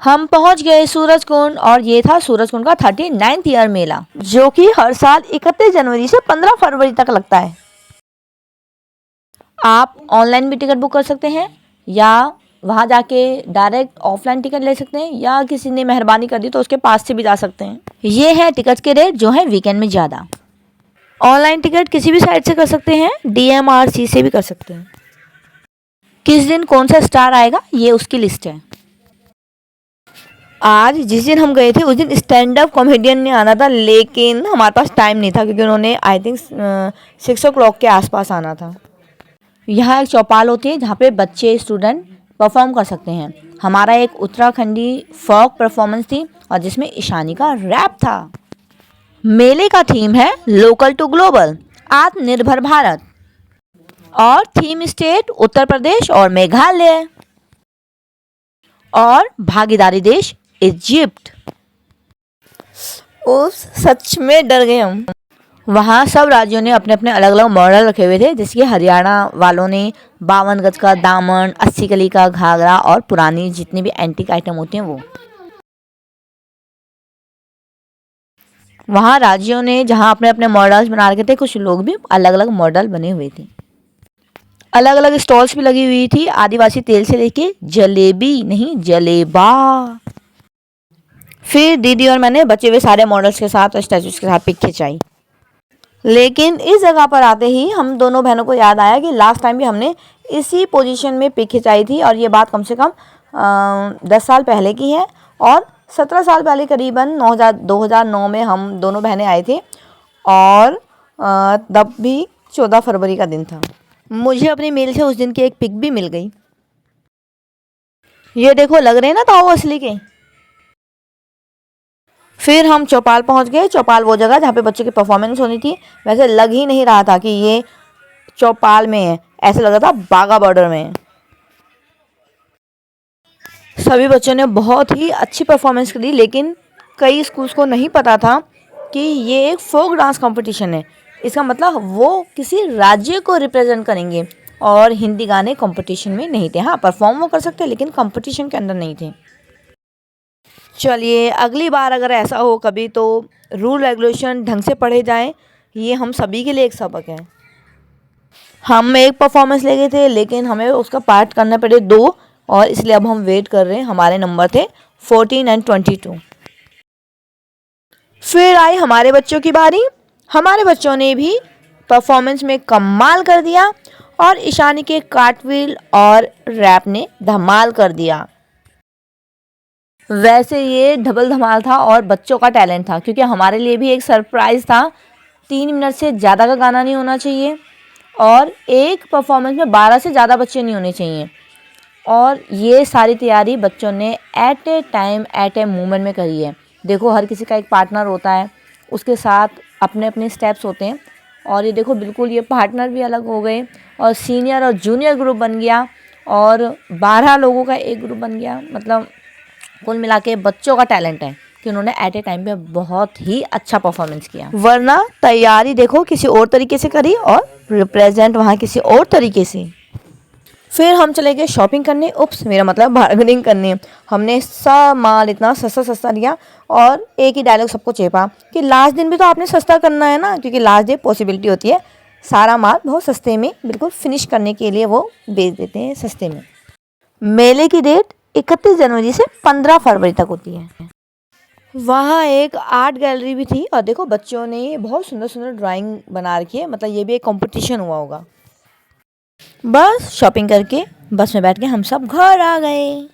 हम पहुंच गए सूरजकुंड और ये था सूरजकुंड का 39th ईयर मेला, जो कि हर साल 31 जनवरी से 15 फरवरी तक लगता है। आप ऑनलाइन भी टिकट बुक कर सकते हैं या वहाँ जाके डायरेक्ट ऑफलाइन टिकट ले सकते हैं, या किसी ने मेहरबानी कर दी तो उसके पास से भी जा सकते हैं। ये है टिकट के रेट जो है वीकेंड में ज़्यादा। ऑनलाइन टिकट किसी भी साइट से कर सकते हैं, DMRC से भी कर सकते हैं। किस दिन कौन सा स्टार आएगा ये उसकी लिस्ट है। आज जिस दिन हम गए थे उस दिन स्टैंड अप कॉमेडियन ने आना था, लेकिन हमारे पास टाइम नहीं था क्योंकि उन्होंने आई थिंक 6 o'clock के आसपास आना था। यहाँ एक चौपाल होती है जहाँ पे बच्चे स्टूडेंट परफॉर्म कर सकते हैं। हमारा एक उत्तराखंडी फोक परफॉर्मेंस थी और जिसमें ईशानी का रैप था। मेले का थीम है लोकल टू ग्लोबल, आत्मनिर्भर भारत, और थीम स्टेट उत्तर प्रदेश और मेघालय, और भागीदारी देश इजिप्ट। उस सच में डर गए हम। वहाँ सब राज्यों ने अपने अपने अलग अलग मॉडल रखे हुए थे, जैसे कि हरियाणा वालों ने 52 गज का दामन, 80 कली का घाघरा और पुरानी जितनी भी एंटीक आइटम होती हैं वो। वहाँ राज्यों ने जहाँ अपने अपने मॉडल्स बना रखे थे, कुछ लोग भी अलग अलग मॉडल बने हुए थे। अलग अलग स्टॉल्स भी लगी हुई थी, आदिवासी तेल से लेके जलेबी नहीं जलेबा। फिर दीदी और मैंने बचे हुए सारे मॉडल्स के साथ और स्टैचूज के साथ पिक खिंचाई। लेकिन इस जगह पर आते ही हम दोनों बहनों को याद आया कि लास्ट टाइम भी हमने इसी पोजीशन में पिक खिंचाई थी, और ये बात कम से कम 10 साल पहले की है। और 17 साल पहले करीबन 2009 में हम दोनों बहनें आए थे, और तब भी 14 फरवरी का दिन था। मुझे अपनी मेल से उस दिन की एक पिक भी मिल गई। ये देखो, लग रहे हैं ना ताऊ असली के। फिर हम चौपाल पहुंच गए। चौपाल वो जगह जहाँ पे बच्चों की परफॉर्मेंस होनी थी। वैसे लग ही नहीं रहा था कि ये चौपाल में है, ऐसा लग रहा था बागा बॉर्डर में है। सभी बच्चों ने बहुत ही अच्छी परफॉर्मेंस करी, लेकिन कई स्कूल्स को नहीं पता था कि ये एक फोक डांस कंपटीशन है। इसका मतलब वो किसी राज्य को रिप्रेजेंट करेंगे, और हिंदी गाने कंपटीशन में नहीं थे। हाँ, परफॉर्म वो कर सकते लेकिन कंपटीशन के अंदर नहीं थे। चलिए, अगली बार अगर ऐसा हो कभी तो रूल रेगुलेशन ढंग से पढ़े जाएं, ये हम सभी के लिए एक सबक है। हम एक परफॉर्मेंस ले गए थे लेकिन हमें उसका पार्ट करना पड़े 2, और इसलिए अब हम वेट कर रहे हैं। हमारे नंबर थे 14 और 22। फिर आई हमारे बच्चों की बारी। हमारे बच्चों ने भी परफॉर्मेंस में कमाल कर दिया, और ईशानी के कार्टव्हील और रैप ने धमाल कर दिया। वैसे ये डबल धमाल था और बच्चों का टैलेंट था, क्योंकि हमारे लिए भी एक सरप्राइज़ था। 3 मिनट से ज़्यादा का गाना नहीं होना चाहिए, और एक परफॉर्मेंस में 12 से ज़्यादा बच्चे नहीं होने चाहिए। और ये सारी तैयारी बच्चों ने at a time at a moment में करी है। देखो, हर किसी का एक पार्टनर होता है, उसके साथ अपने अपने स्टेप्स होते हैं। और ये देखो, बिल्कुल ये पार्टनर भी अलग हो गए, और सीनियर और जूनियर ग्रुप बन गया, और 12 लोगों का एक ग्रुप बन गया। मतलब कुल मिला के बच्चों का टैलेंट है कि उन्होंने एट ए टाइम पे बहुत ही अच्छा परफॉर्मेंस किया। वरना तैयारी देखो किसी और तरीके से करी और रिप्रेजेंट वहाँ किसी और तरीके से। फिर हम चले गए शॉपिंग करने, मेरा मतलब बार्गेनिंग करने। हमने सब माल इतना सस्ता सस्ता लिया, और एक ही डायलॉग सबको चेपा कि लास्ट दिन भी तो आपने सस्ता करना है ना, क्योंकि लास्ट डे पॉसिबिलिटी होती है सारा माल बहुत सस्ते में बिल्कुल फिनिश करने के लिए वो बेच देते हैं सस्ते में। मेले की डेट 31 जनवरी से 15 फरवरी तक होती है। वहाँ एक आर्ट गैलरी भी थी, और देखो बच्चों ने बहुत सुंदर सुंदर ड्राइंग बना रखी है। मतलब ये भी एक कंपटीशन हुआ होगा। बस शॉपिंग करके बस में बैठ के हम सब घर आ गए।